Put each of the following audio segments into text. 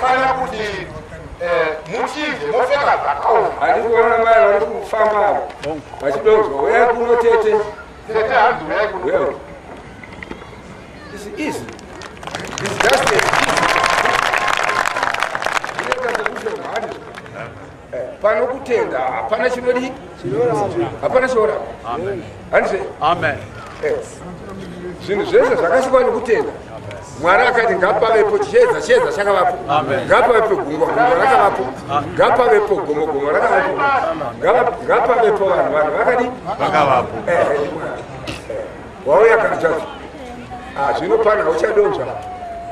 munofanira kuti muchinje mopfeka zvakaoma. Handikuona mai vari kufamba vachidonzwa uyai kuno tete. Tete hanzi uyai kuno. It's easy. It's just easy. Pano kutenda hapana chinodi hapana shora. Handise. Amen. Zvinhu zvese zvakasikwa nekutenda. Mwari akati ngapavepo chiedza chakavapo, ngapavepo gungwa rakavapo, ngapavepo gomo rakavapo, ngapavepo vanhu vakadi vakavapo. Wauya kana chacho zvino pana uchadonzva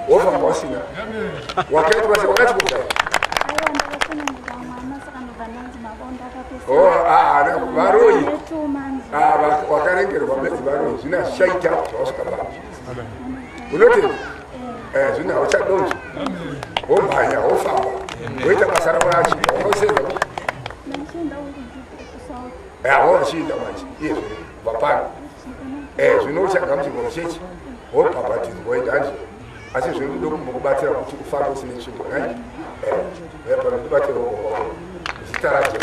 wofamba usina wakaitwa wakati kudai varoyi wakarengerwa bedzi varoyi zvina shaita zvawasvikabaa unotenda zvina uchadonzva womhanya wofamba woita basa rako racho wakausenda wachinda manje iye vapana zvino uchagamuchirwa muchechi wobhabhatidzwa woenda hanje asi zvino kudo kumbokubatsira kuti ufambe usine tsvimbo nai pano kubatira zita raje.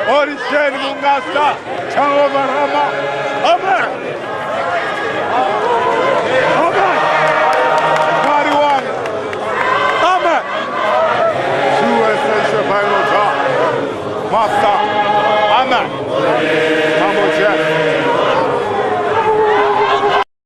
Orisheni mungasta, Chao Barama, Amen.